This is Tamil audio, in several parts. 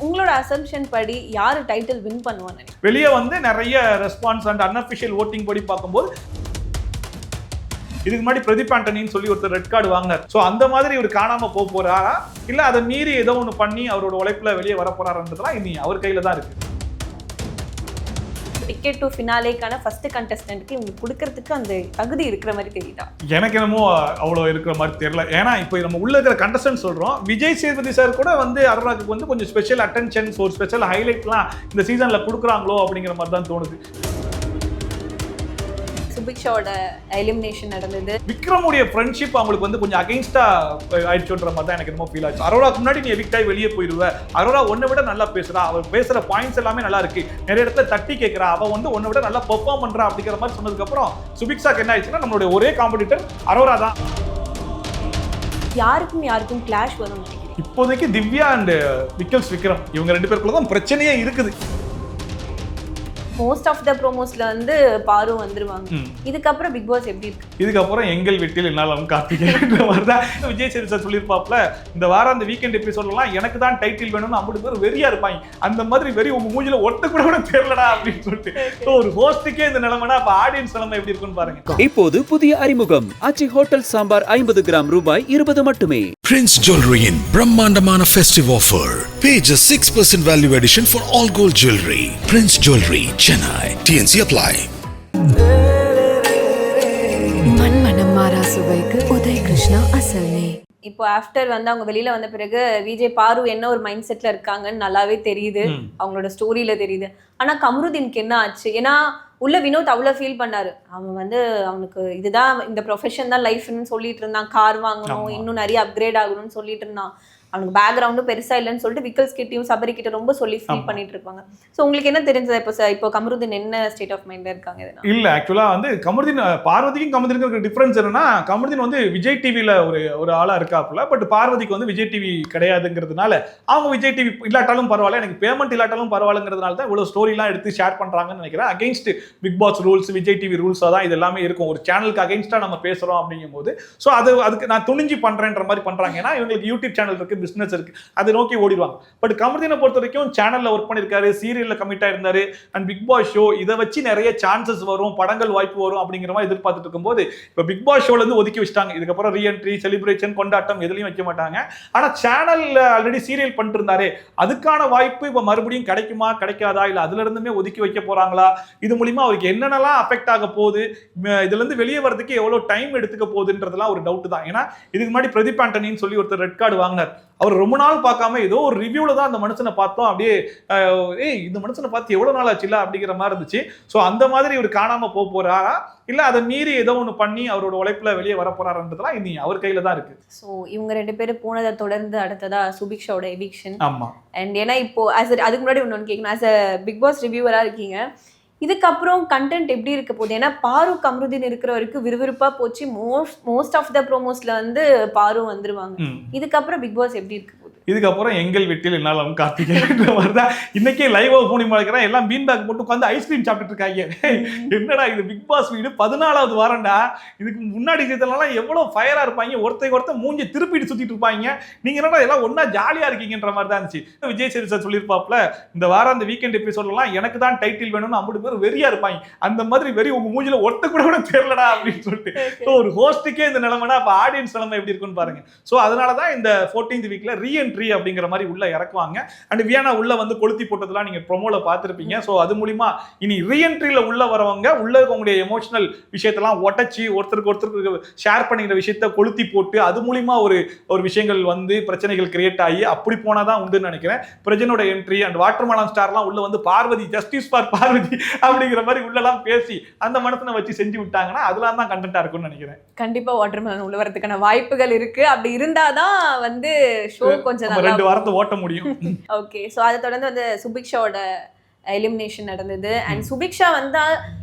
உங்களோட அசம்ஷன் படி யாரு டைட்டில் வின் பண்ணுவாங்க? வெளியே வந்து நிறைய ரெஸ்பான்ஸ் அண்ட் அன்அஃபிஷியல் ஓட்டிங் படி பார்க்கும்போது இதுக்கு முன்னாடி பிரதீப் ஆண்டனின்னு சொல்லி ஒருத்தர் ரெட் கார்டு வாங்கினார். ஸோ அந்த மாதிரி இவர் காணாம போறாரா இல்ல அதை மீறி ஏதோ ஒன்று பண்ணி அவரோட உழைப்புல வெளியே வர போறாருன்றதுலாம் இனி அவர் கையில தான் இருக்கு. டிக்கெட் டு ஃபினாலேக்கான ஃபர்ஸ்ட் கண்டெஸ்டன்ட்க்கு உங்களுக்கு கொடுக்கறதுக்கு அந்த தகுதி இருக்கிற மாதிரி தெரியுதா? எனக்கு என்னமோ அவ்வளோ இருக்கிற மாதிரி தெரியல. ஏன்னா இப்போ நம்ம உள்ள இருக்கிற கண்டஸ்டன்ட் சொல்றோம். விஜய் சேதுபதி சார் கூட வந்து அரோராக்கு வந்து கொஞ்சம் ஸ்பெஷல் அட்டென்ஷன்ஸ் ஒரு ஸ்பெஷல் ஹைலைட்லாம் இந்த சீசன்ல கொடுக்குறாங்களோ அப்படிங்கிற மாதிரி தான் தோணுது. சுபிக்ஷாவோட எலிமினேஷன் நடந்தது. விக்ரமுடைய ஃப்ரெண்ட்ஷிப் அவங்களுக்கு வந்து கொஞ்சம் அகைன்ஸ்டா ஆயிடுச்சுன்ற மாதிரி தான் எனக்கு என்னமோ ஃபீல் ஆச்சு. அரோராக்கு முன்னாடி நீ எவிக்ட் ஆகி வெளியே போயிடுவ, அரோரா ஒன்னை விட நல்லா பேசுறா, அவர் பேசுற பாயிண்ட்ஸ் எல்லாமே நல்லா இருக்கு, நிறைய இடத்துல தட்டி கேட்கிறா, அவ வந்து ஒன்னை விட நல்லா பெர்ஃபார்ம் பண்றா அப்படிங்கிற மாதிரி சொன்னதுக்கு அப்புறம் சுபிக்ஷாக்கு என்ன ஆயிடுச்சுன்னா நம்மளுடைய ஒரே காம்படிட்டர் அரோரா தான். யாருக்கும் கிளாஷ் வரும் நினைக்கிறேன். இப்போதைக்கு திவ்யா அண்ட் விக்ரம் இவங்க ரெண்டு பேருக்குள்ள தான் பிரச்சனையே இருக்குது. மோஸ்ட் ஆஃப் த ப்ரோமோஸ்ல வந்து பாரு வந்துருவாங்க. இதுக்கப்புறம் பிக் பாஸ் எப்படி இருக்கு? இதுக்கப்புறம் எங்கள் வீட்டில் என்னாலும் கார்த்திகேயன்ற மாதிரி தான் விஜய் சேதுபதி சார் சொல்லியிருப்பாப்ல, இந்த வாரம் அந்த வீக்கெண்ட் எபிசோட்லாம் எனக்கு தான் டைட்டில் வேணும்னு 50 பேர் வெறியா இருப்பாங்க. அந்த மாதிரி வெறி உங்க மூஞ்சில ஒட்ட கூட தெரியலடா அப்படின்னு சொல்லிட்டு ஒரு ஹோஸ்டுக்கே இந்த நிலைமைனா அப்ப ஆடியன்ஸ் நிலைமை எப்படி இருக்குன்னு பாருங்க. இப்போது புதிய அறிமுகம் ஆச்சி ஹோட்டல் சாம்பார் 50 கிராம் ரூபாய் 20 மட்டுமே. Prince Jewelry in பிரம்மாண்டமான festive offer. Pay just 6% value addition for all gold jewelry. Prince Jewelry, Chennai. TNC apply. மண்மனம் மாறா சுவைக்கு உதய் கிருஷ்ணா அசல்னே. இப்போ ஆஃப்டர் வந்து அவங்க வெளியில வந்த பிறகு விஜய் பாரு என்ன ஒரு மைண்ட் செட்ல இருக்காங்கன்னு நல்லாவே தெரியுது, அவங்களோட ஸ்டோரியில தெரியுது. ஆனா கமருதீனுக்கு என்ன ஆச்சு? ஏன்னா உள்ள வினோத் அவ்வளோ ஃபீல் பண்ணாரு. அவன் வந்து அவனுக்கு இதுதான் இந்த ப்ரொஃபஷன் தான் லைஃப்னு சொல்லிட்டு இருந்தான், கார் வாங்கணும், இன்னும் நிறைய அப்கிரேட் ஆகணும்னு சொல்லிட்டு இருந்தான். அவனுக்கு பேக்ரவுண்டும் பெருசா இல்லைன்னு சொல்லிட்டு விக்கல்ஸ் கிட்டையும் சபரி கிட்ட ரொம்ப சொல்லி ஃபீல் பண்ணிட்டு இருப்பாங்க. ஸோ உங்களுக்கு என்ன தெரிஞ்சது இப்போ கமருதீன் என்ன ஸ்டேட் ஆஃப் மைண்ட்ல இருக்காங்க? இல்ல ஆக்சுவலா வந்து கமருதீன் பார்வதிக்கும் கமருதீனுக்கு டிஃபரன்ஸ் என்னன்னா, கமருதீன் வந்து விஜய் டிவில ஒரு ஆளா இருக்காப்புல, பட் பார்வதிக்கு வந்து விஜய் டிவி கிடையாதுங்கிறதுனால அவங்க விஜய் டிவி இல்லாட்டாலும் பரவாயில்ல, எனக்கு பேமெண்ட் இல்லாட்டாலும் பரவாயில்லங்கிறதுனால தான் இவ்வளவு ஸ்டோரிலாம் எடுத்து ஷேர் பண்றாங்கன்னு நினைக்கிறேன். Against Bigg Boss rules Vijay TV ரூல்ஸா தான் இது எல்லாமே இருக்கும். ஒரு சேனலுக்கு அகைன்ஸ்டா நம்ம பேசுறோம் அப்படிங்கும் போது ஸோ அதுக்கு நான் துணிஞ்சு பண்றேன்ற மாதிரி பண்றாங்க. ஏன்னா இவங்களுக்கு யூடியூப் சேனல் இருக்கு, பிசினஸ் இருக்கு, அதை நோக்கி ஓடிடுவாங்க. பட் கமருதீனை பொறுத்த வரைக்கும் சேனல்ல ஒர்க் பண்ணிருக்காரு, சீரியல்ல கமிட் ஆயிருந்தாரு, அண்ட் பிக் பாஸ் ஷோ இதை வச்சு நிறைய சான்சஸ் வரும், படங்கள் வாய்ப்பு வரும் அப்படிங்கிற மாதிரி எதிர்பார்த்துட்டு இருக்கும்போது இப்போ பிக் பாஸ் ஷோல இருந்து ஒதுக்கி வச்சிட்டாங்க. இதுக்கப்புறம் ரீஎன்ட்ரி, செலிப்ரேஷன், கொண்டாட்டம் எதுலையும் வைக்க மாட்டாங்க. ஆனா சேனல்ல ஆல்ரெடி சீரியல் பண்ணிட்டு இருந்தாரு, அதுக்கான வாய்ப்பு இப்போ மறுபடியும் கிடைக்குமா கிடைக்காதா, இல்ல அதுல இருந்துமே ஒதுக்கி வைக்க போறாங்களா, இது மூலியமா அவருக்கு என்னென்னலாம் அஃபெக்ட் ஆக போகுது, இதுல இருந்து வெளியே வரதுக்கு எவ்வளவு டைம் எடுத்துக்க போகுதுன்றதுலாம் ஒரு டவுட் தான். ஏன்னா இதுக்கு முன்னாடி பிரதீப் ஆண்டனின்னு சொல்லி ஒருத்தர் ரெட் கார்டு வாங்கினார். அவர் ரொம்ப நாள் பார்க்காம ஏதோ ஒரு ரிவ்யூல தான் அந்த மனுஷனை பார்த்தோம், அப்படியே இந்த மனுஷனை பார்த்து எவ்வளவு நாள் ஆச்சுல அப்படிங்கிற மாதிரி இருந்துச்சு. ஸோ அந்த மாதிரி இவர் காணாம போறாரா இல்ல அதை மீறி ஏதோ ஒன்று பண்ணி அவரோட உழைப்புல வெளியே வர போறாருன்றதுலாம் இனி அவர் கையில தான் இருக்கு. ஸோ இவங்க ரெண்டு பேரும் போனதை தொடர்ந்து அடுத்ததா சுபிக்ஷாவோட எவிக்ஷன். ஆமா. அண்ட் ஏன்னா இப்போ அதுக்கு முன்னாடி ஒன்று கேட்கணும், ஆஸ் அ பிக் பாஸ் ரிவ்யூவரா இருக்கீங்க, இதுக்கப்புறம் கண்டென்ட் எப்படி இருக்க போகுது? ஏன்னா பாரு கமருதீன் இருக்கிற வரைக்கும் விறுவிறுப்பா போச்சு. மோஸ்ட் ஆஃப் த ப்ரோமோஸ்ல வந்து பாரு வந்துருவாங்க. இதுக்கப்புறம் பிக் பாஸ் எப்படி இருக்கு? இதுக்கப்புறம் எங்கள் வீட்டில் என்னாலும் கார்த்திகேயன்ற மாதிரி தான் இன்னைக்கே லைவா போனி மாக்கிறேன். எல்லாம் பீன் பேக் போட்டு உட்காந்து ஐஸ்கிரீம் சாப்பிட்டு இருக்காங்க. என்னடா இது பிக் பாஸ் வீடு 14வது வாரம்டா, இதுக்கு முன்னாடி இதெல்லாம் எவ்வளவு ஃபயரா இருப்பாங்க, ஒருத்த மூஞ்சி திருப்பிட்டு சுத்திட்டு இருப்பாங்க, நீங்க என்னடா எல்லாம் ஒன்னா ஜாலியா இருக்கீங்கன்ற மாதிரி தான் இருந்துச்சு. விஜய் சேதுபதி சார் சொல்லியிருப்பாப்ல, இந்த வாரம் அந்த வீக்கெண்ட் எபிசோட்லாம் எனக்கு தான் டைட்டில் வேணும்னு 50 பேர் வெறியா இருப்பாங்க. அந்த மாதிரி வெறி உங்க மூஞ்சில ஒட்ட கூட தெரியலடா அப்படின்னு சொல்லிட்டு ஒரு ஹோஸ்டுக்கே இந்த நிலைமைனா அப்ப ஆடியன்ஸ் நிலைமை எப்படி இருக்குன்னு பாருங்க. ஸோ அதனாலதான் இந்த 14th வீக்ல ரீஎன்ட்ரி அப்படிங்கிற மாதிரி உள்ள இறக்குவாங்க. அண்ட் வியானா உள்ள வந்து கொளுத்தி போட்டதெல்லாம் நீங்க ப்ரோமோல பார்த்திருப்பீங்க. ஸோ அது மூலியமா இனி ரீஎன்ட்ரியில உள்ள வரவங்க உள்ள இருக்கவங்களுடைய எமோஷனல் விஷயத்தெல்லாம் ஒட்டச்சி ஒருத்தருக்கு ஷேர் பண்ணிக்கிற விஷயத்த கொளுத்தி போட்டு அது மூலியமா ஒரு விஷயங்கள் வந்து பிரச்சனைகள் கிரியேட் ஆகி அப்படி போனாதான் உண்டுன்னு நினைக்கிறேன். பிரஜனோட என்ட்ரி அண்ட் வாட்டர்மெலன் ஸ்டார்லாம் உள்ள வந்து பார்வதி ஜஸ்டிஸ் ஃபார் பார்வதி அப்படிங்கிற மாதிரி உள்ளலாம் பேசி அந்த மனசனை வச்சு செஞ்சு விட்டாங்கன்னா அதெல்லாம் தான் கண்டென்ட்டா இருக்கும்னு நினைக்கிறேன். கண்டிப்பா வாட்டர்மெலன் உள்ள வரதுக்கான வாய்ப்புகள் இருக்கு. அப்படி இருந்தாதான் வந்து ஷோ கொஞ்சம் 2 வாரத்தை ஓட்ட முடியும். ஓகே. ஸோ அதை தொடர்ந்து வந்து சுபிக்ஷாவோட எலிமினேஷன் நடந்தது. அண்ட் சுபிக்ஷா வந்தா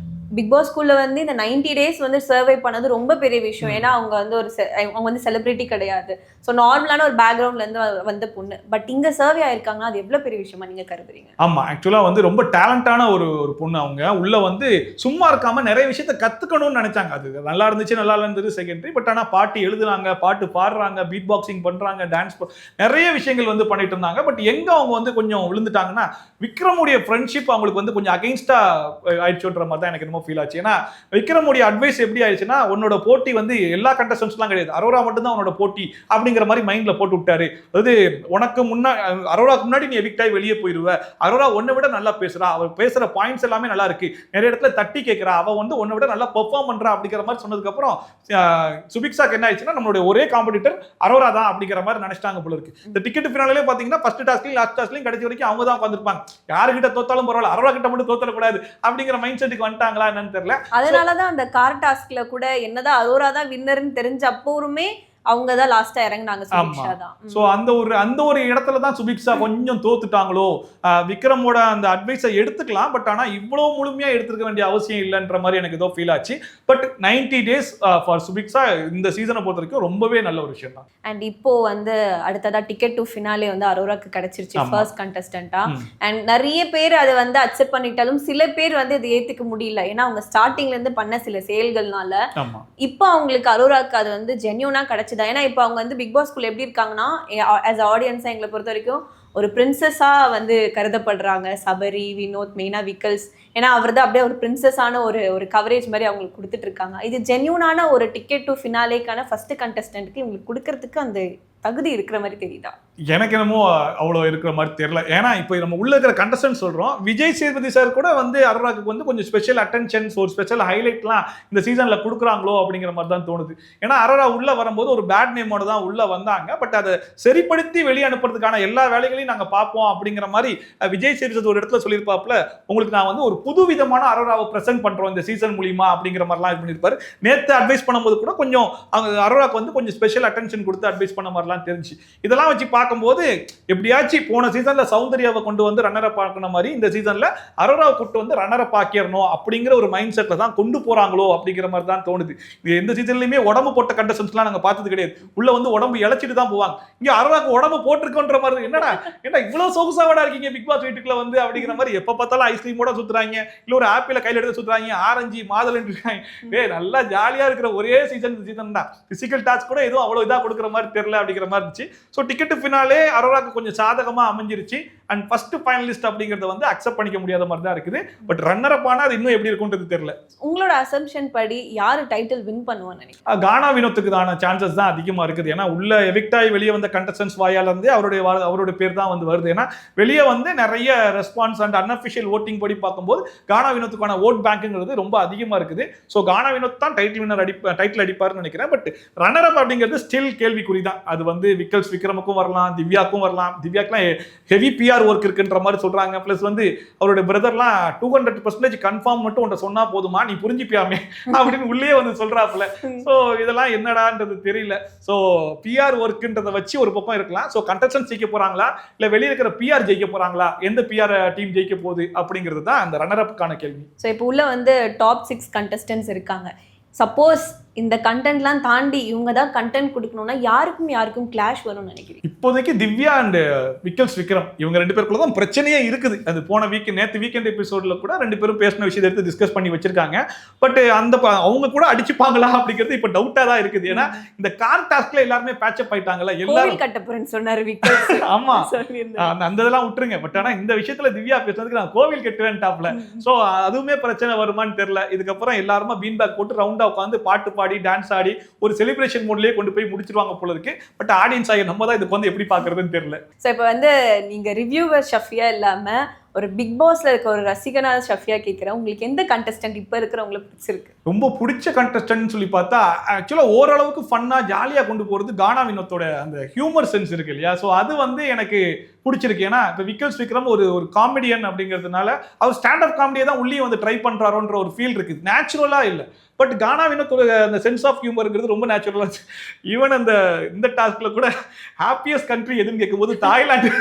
பிக் பாஸ் ஸ்கூல்ல வந்து இந்த 90 டேஸ் வந்து சர்வை பண்ணது ரொம்ப பெரிய விஷயம். ஏன்னா அவங்க வந்து அவங்க வந்து செலிபிரிட்டி கிடையாது. ஸோ நார்மலான ஒரு பேக்ரவுண்ட்ல இருந்து வந்த பொண்ணு. பட் இங்க சர்வே ஆயிருக்காங்கன்னா அது எவ்வளவு பெரிய விஷயமா நீங்க கருதுறீங்க? ஆமா, ஆக்சுவலா வந்து ரொம்ப டேலண்டான ஒரு பொண்ணு. அவங்க உள்ள வந்து சும்மா இருக்காம நிறைய விஷயத்த கத்துக்கணும்னு நினைச்சாங்க. அது நல்லா இருந்துச்சு, நல்லா இருந்தது செகண்டரி. பட் ஆனா பாட்டு எழுதுறாங்க, பாட்டு பாடுறாங்க, பீட் பாக்ஸிங் பண்றாங்க, டான்ஸ் நிறைய விஷயங்கள் வந்து பண்ணிட்டு இருந்தாங்க. பட் எங்க அவங்க வந்து கொஞ்சம் விழுந்துட்டாங்கன்னா, விக்ரமுடைய ஃப்ரெண்ட்ஷிப் அவங்களுக்கு வந்து கொஞ்சம் அகைன்ஸ்டா ஆயிடுச்சுன்ற மாதிரி தான் எனக்கு ரொம்ப ஃபீல் ஆச்சு. ஏன்னா விக்ரமுடைய அட்வைஸ் எப்படி ஆயிடுச்சுன்னா, உன்னோட போட்டி வந்து எல்லா கண்டஸ்டன்ஸ்லாம் கிடையாது, அரோரா மட்டும் தான் உன்னோட போட்டி அப்படிங்கிற மாதிரி மைண்ட்ல போட்டு விட்டாரு. அதாவது உனக்கு அரோராக்கு முன்னாடி நீ எவிக்ட் ஆகி வெளியே போயிருவ, அரோரா உன்னை விட நல்லா பேசுறா, அவ பேசுற பாயிண்ட்ஸ் எல்லாமே நல்லா இருக்கு, நிறைய இடத்துல தட்டி கேட்கிறா, அவ வந்து உன்னை விட நல்லா பெர்ஃபார்ம் பண்றா அப்படிங்கிற மாதிரி சொன்னதுக்கு அப்புறம் சுபிக்ஷாக்கு என்ன ஆயிடுச்சுன்னா, நம்மளுடைய ஒரே காம்படிட்டர் அரோரா தான் அப்படிங்கிற மாதிரி நினைச்சிட்டாங்க போல இருக்கு. இந்த டிக்கெட் ஃபினாலே பாத்தீங்கன்னா ஃபர்ஸ்ட் டாஸ்க்லயும் லாஸ்ட் டாஸ்க்லயும் கடைசி வரைக்கும் அவங்க தான் உட்கார்ந்திருப்பாங்க. யாருக்கிட்ட தோத்தாலும் பரவாயில்ல, அரோரா கிட்ட மட்டும் தோத்தரக்கூடாது அப்படிங்கிற மைண்ட் செட்டுக்கு வந்துட்டாங்களா என்னன்னு தெரியல. அதனாலதான் அந்த கார் டாஸ்க்ல கூட என்னதான் அரோரா தான் வின்னர்னு தெரிஞ்ச அப்போருமே அவங்க தான் லாஸ்டா இறங்குனாங்க. சுபிக்ஷா தான். சோ அந்த ஒரு இடத்துல தான் சுபிக்ஷா கொஞ்சம் தோத்துட்டாங்களோ. விக்ரமோட அந்த அட்வைஸை எடுத்துக்கலாம், பட் ஆனா இவ்வளவு முழுமையா எடுத்துக்க வேண்டிய அவசியம் இல்லைன்ற மாதிரி எனக்கு ஏதோ ஃபீல் ஆச்சு. பட் 90 டேஸ் ஃபார் சுபிக்ஷா இந்த சீசனை பொறுத்த வரைக்கும் ரொம்பவே நல்ல ஒரு விஷயம் தான். அண்ட் இப்போ வந்து அடுத்ததா டிக்கெட் டு ஃபினாலே வந்து அரோராக்கு கிடைச்சிருச்சு ஃபர்ஸ்ட் கண்டஸ்டன்டா. அண்ட் நிறைய பேர் அதை வந்து அக்செப்ட் பண்ணிட்டாலும் சில பேர் வந்து இதை ஏத்துக்க முடியல. ஏன்னா அவங்க ஸ்டார்டிங்ல இருந்து பண்ண சில செயல்கள்னால இப்போ அவங்களுக்கு அரோராக்கு அது வந்து ஜென்யூனா கிடைச்சது. ஏன்னா இப்போ அவங்க வந்து பிக் பாஸ் ஸ்கூல் எப்படி இருக்காங்கன்னா, ஆஸ் ஆடியன்ஸா எங்களை பொறுத்த வரைக்கும் ஒரு பிரின்சஸா வந்து கருதப்படுறாங்க. சபரி, வினோத், மெயினா விக்கல்ஸ். ஏன்னா அவர் தான் அப்படியே ஒரு பிரின்சஸான ஒரு கவரேஜ் மாதிரி அவங்களுக்கு கொடுத்துட்டு இருக்காங்க. இது ஜென்யூனான ஒரு டிக்கெட் டு ஃபினாலேக்கான ஃபர்ஸ்ட் கண்டஸ்டன்ட்க்கு இவங்களுக்கு கொடுக்கறதுக்கு அந்த தகுதி இருக்கிற மாதிரி தெரியுதா? எனக்கு என்னமோ அவ்வளோ இருக்கிற மாதிரி தெரியல. ஏன்னா இப்போ நம்ம உள்ள இருக்கிற கண்டஸ்டன்ட் சொல்றோம், விஜய் சேதுபதி சார் கூட வந்து அரோராக்கு வந்து கொஞ்சம் ஸ்பெஷல் அட்டென்ஷன்ஸ், ஒரு ஸ்பெஷல் ஹைலைட்லாம் இந்த சீசன்ல கொடுக்குறாங்களோ அப்படிங்கிற மாதிரி தான் தோணுது. ஏன்னா அரோரா உள்ள வரும்போது ஒரு பேட் நேமோட தான் உள்ள வந்தாங்க. பட் அதை சரிப்படுத்தி வெளியே அனுப்புறதுக்கான எல்லா வேலைகளையும் நாங்க பார்ப்போம் அப்படிங்கிற மாதிரி விஜய் சேதுபதி ஒரு இடத்துல சொல்லியிருப்பாப்ல, உங்களுக்கு நான் வந்து ஒரு புது விதமான அரோராவை பிரசன்ட் பண்றோம் இந்த சீசன் மூலியமா அப்படிங்கிற மாதிரிலாம் இது பண்ணியிருப்பாரு. நேற்று அட்வைஸ் பண்ணும்போது கூட கொஞ்சம் அவங்க அரோராக்கு வந்து கொஞ்சம் ஸ்பெஷல் அட்டென்ஷன் கொடுத்து அட்வைஸ் பண்ண மாதிரி தெரிஞ்சு. இதெல்லாம் வச்சு பார்க்கும்போது எப்படியாச்சும் போன சீசன்ல சௌந்தர்யாவை கொண்டு வந்து ரன்னரை பார்க்கணும் மாதிரி இந்த சீசன்ல அரோராவை கூட்டு வந்து ரன்னரை பார்க்கணும் அப்படிங்கிற ஒரு மைண்ட் செட்ல தான் கொண்டு போறாங்களோ அப்படிங்கிற மாதிரி தான் தோணுது. இது எந்த சீசன்லயுமே உடம்பு போட்ட கண்டஸ்டன்ஸ்லாம் நாங்க பார்த்தது கிடையாது. உள்ள வந்து உடம்பு இழைச்சிட்டு தான் போவாங்க. இங்க அரோராக்கு உடம்பு போட்டிருக்கோன்ற மாதிரி, என்னடா இவ்வளவு சொகுசாவடா இருக்கீங்க பிக் பாஸ் வீட்டுக்குள்ள வந்து அப்படிங்கிற மாதிரி. எப்ப பார்த்தாலும் ஐஸ்கிரீமோட சுத்துறாங்க, இல்ல ஒரு ஆப்பிள கையில எடுத்து சுத்துறாங்க, ஆரஞ்சு மாதுளை இருக்காங்க. நல்லா ஜாலியா இருக்கிற ஒரே சீசன் தான். பிசிக்கல் டாஸ்க் கூட எதுவும் அவ்வளவு இதா கொடுக்குற மாதிரி தெரியல அப்படிங்கிற மாதிரி இருந்துச்சு. ஸோ டிக்கெட் ஃபினாலே அரோராக்கு கொஞ்சம் சாதகமா அமைஞ்சிருச்சு. அண்ட் ஃபர்ஸ்ட் ஃபைனலிஸ்ட் அப்படிங்கறத வந்து அக்செப்ட் பண்ணிக்க முடியாத மாதிரி தான் இருக்குது. பட் ரன்னர் அப் ஆனா அது இன்னும் எப்படி இருக்கும்ன்றது தெரியல. உங்களோட அசம்ப்ஷன் படி யாரு டைட்டில் வின் பண்ணுவான்னு நினைக்கிறீங்க? கானா வினோத்துக்கான சான்சஸ் தான் அதிகமா இருக்குது. ஏன்னா உள்ள எவிக்டாய் வெளியே வந்த கண்டஸ்டன்ஸ் வாயால இருந்து அவருடைய பேர் தான் வந்து வருது. ஏன்னா வெளியே வந்து நிறைய ரெஸ்பான்ஸ் அண்ட் அன்அஃபிஷியல் ஓட்டிங் படி பார்க்கும்போது கானா வினோத்துக்கான ஓட் பேங்க்ங்கிறது ரொம்ப அதிகமா இருக்குது. ஸோ கானா வினோத் தான் டைட்டில் அடிப்பார்னு நினைக்கிறேன். பட் ரன்னர் அப் அப்படிங்கிறது ஸ்டில் கேள்விக்குறி தான். அது வந்து விக்கல்ஸ் விக்ரமுக்கும் வரலாம், திவ்யாக்கும் வரலாம். திவ்யாக்குலாம் ஹெவி பிஆர் ஒர்க் இருக்குன்ற மாதிரி சொல்றாங்க. பிளஸ் வந்து அவருடைய பிரதர்லாம் 200% கன்ஃபார்ம் மட்டும் உன்ட்ட சொன்னா போதுமா, நீ புரிஞ்சுப்பியாமே அப்படின்னு உள்ளே வந்து சொல்றாப்புல. ஸோ இதெல்லாம் என்னடான்றது தெரியல. ஸோ பிஆர் ஒர்க்ன்றதை வச்சு ஒரு பக்கம் இருக்கலாம். ஸோ கண்டஸ்டன்ஸ் ஜெயிக்க போறாங்களா இல்ல வெளியே இருக்கிற பிஆர் ஜெயிக்க போறாங்களா, எந்த பிஆர் டீம் ஜெயிக்க போகுது அப்படிங்கிறது தான் அந்த ரன்னர் அப்புக்கான கேள்வி. ஸோ இப்போ உள்ள வந்து டாப் 6 கண்டஸ்டன்ஸ் இருக்காங்க. சப்போஸ் இந்த கண்டென்ட்லாம் தாண்டி இவங்க தான் கண்டென்ட் கொடுக்கணும்னா யாருக்கும் கிளாஷ் வரும்னு நினைக்கிறேன். இப்போதைக்கு திவ்யா அண்ட் விக்கல்ஸ் விக்ரம் இவங்க ரெண்டு பேருக்குள்ள தான் பிரச்சனையே இருக்குது. அது போன நேற்று வீக்கெண்ட் எபிசோட்ல கூட ரெண்டு பேரும் பேசின விஷயத்தை எடுத்து டிஸ்கஸ் பண்ணி வச்சிருக்காங்க. பட் அவங்க கூட அடிச்சுப்பாங்களா அப்படிங்கிறது இப்ப டவுட்டா தான் இருக்குது. ஏன்னா இந்த கார் டாஸ்க்ல எல்லாருமே பேட்சப் ஆயிட்டாங்கல்ல, எல்லாரும் கட்டப்புறன்னு சொன்னாரு விக்கல்ஸ். ஆமா, அந்த இதெல்லாம் விட்டுருங்க. பட் ஆனா இந்த விஷயத்துல திவ்யா பேசுறதுக்கு நான் கோவில் கட்டுவேன் டாப்ல. சோ அதுவுமே பிரச்சனை வருமான்னு தெரியல. இதுக்கப்புறம் எல்லாருமே பீன் பேக் போட்டு ரவுண்டா உட்காந்து பாட்டு பாடி டான்ஸ் ஆடி ஒரு செலிப்ரேஷன் மோட்லயே கொண்டு போய் முடிச்சிருவாங்க போல இருக்கு. பட் ஆடியன்ஸ் ஆகிய நம்ம தான் இதுக்கு வந்து எப்படி பாக்குறதுன்னு தெரியல. சோ இப்போ வந்து நீங்க ரிவ்யூவர் ஷஃபியா இல்லாம ஒரு பிக் பாஸ்ல இருக்க ஒரு ரசிகனா ஷஃபியா கேட்கிறேன், உங்களுக்கு எந்த கண்டஸ்டன்ட் இப்ப இருக்கிறவங்களுக்கு பிடிச்சிருக்கு? ரொம்ப பிடிச்ச கண்டஸ்டன்ட் சொல்லி பார்த்தா ஆக்சுவலா ஓரளவுக்கு ஃபன்னா ஜாலியா கொண்டு போறது கானா வினோத்தோட அந்த ஹியூமர் சென்ஸ் இருக்கு இல்லையா. ஸோ அது வந்து எனக்கு பிடிச்சிருக்கு. ஏன்னா இப்போ விக்கல்ஸ் விக்ரம் ஒரு காமெடியன் அப்படிங்கிறதுனால அவர் ஸ்டாண்டப் காமெடியை தான் உள்ளே வந்து ட்ரை பண்றாரோன்ற ஒரு ஃபீல் இருக்கு, நேச்சுரலா இல்லை. பட் கானா வினோத்தோட அந்த சென்ஸ் ஆஃப் ஹியூமர்ங்கிறது ரொம்ப நேச்சுரலா இருந்துச்சு. ஈவன் இந்த டாஸ்க்ல கூட ஹாப்பியஸ்ட் கண்ட்ரி எதுன்னு கேட்கும்போது தாய்லாந்து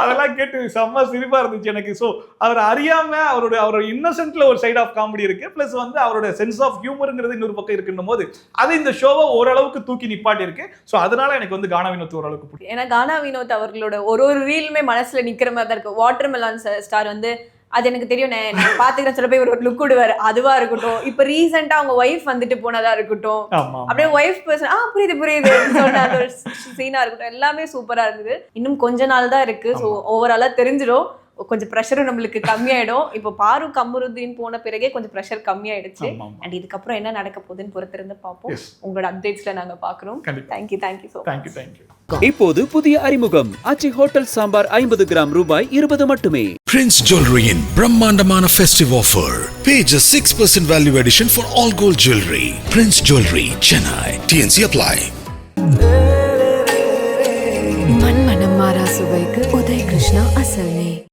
அதெல்லாம் கேட்டு செம்ம சிரிப்பா இருந்துச்சு எனக்கு. ஸோ அவர் அறியாம அவரோட இன்னசென்ட்ல ஒரு சைட் ஆஃப் காமெடி இருக்கு, பிளஸ் வந்து அவரோட சென்ஸ் ஆஃப் ஹியூமருங்கிறது இன்னொரு பக்கம் இருக்குன்னும் போது அது இந்த ஷோவை ஓரளவுக்கு தூக்கி நிப்பாட்டி இருக்கு. ஸோ அதனால எனக்கு வந்து கானா வினோத் ஓரளவுக்கு பிடிக்கும். ஏன்னா கானா வினோத் அவர்களோட ஒரு ரீலுமே மனசுல நிக்கிற மாதிரி தான் இருக்கு. வாட்டர்மெலான் ஸ்டார் வந்து அது எனக்கு தெரியும், நான் பாத்துக்கிறேன் சொல்ல போய் ஒரு லுக் விடுவாரு, அதுவா இருக்கட்டும். இப்ப ரீசெண்டா அவங்க ஒய்ஃப் வந்துட்டு போனதா இருக்கட்டும், அப்படியே ஒய்ஃப் பர்சன் புரியுது சொன்ன அந்த சீனா இருக்கட்டும், எல்லாமே சூப்பரா இருந்தது. இன்னும் கொஞ்ச நாள் தான் இருக்கு. ஸோ ஓவராலா தெரிஞ்சிடும், கொஞ்சம் ப்ரெஷரும் நம்மளுக்கு கம்மியாயிடும். இப்போ பாரு கமருதீன் போன பிறகே கொஞ்சம் ப்ரெஷர் கம்மியாயிடுச்சு. அண்ட் இதுக்கப்புறம் என்ன நடக்க போகுதுன்னு பொறுத்திருந்து பார்ப்போம். உங்களோட அப்டேட்ஸ்ல நாங்க பாக்குறோம். Thank you so thank you. இப்போது புதிய அறிமுகம் ஆச்சி ஹோட்டல் சாம்பார் 50 கிராம் ரூபாய் 20 மட்டுமே. Prince Jewelry in Brahmandamana festive offer. Pay just 6% value addition for all gold jewelry. Prince Jewelry, Chennai. TNC apply. மண் மனம் மாறா சுவைக்கு உதய் கிருஷ்ணா அசல்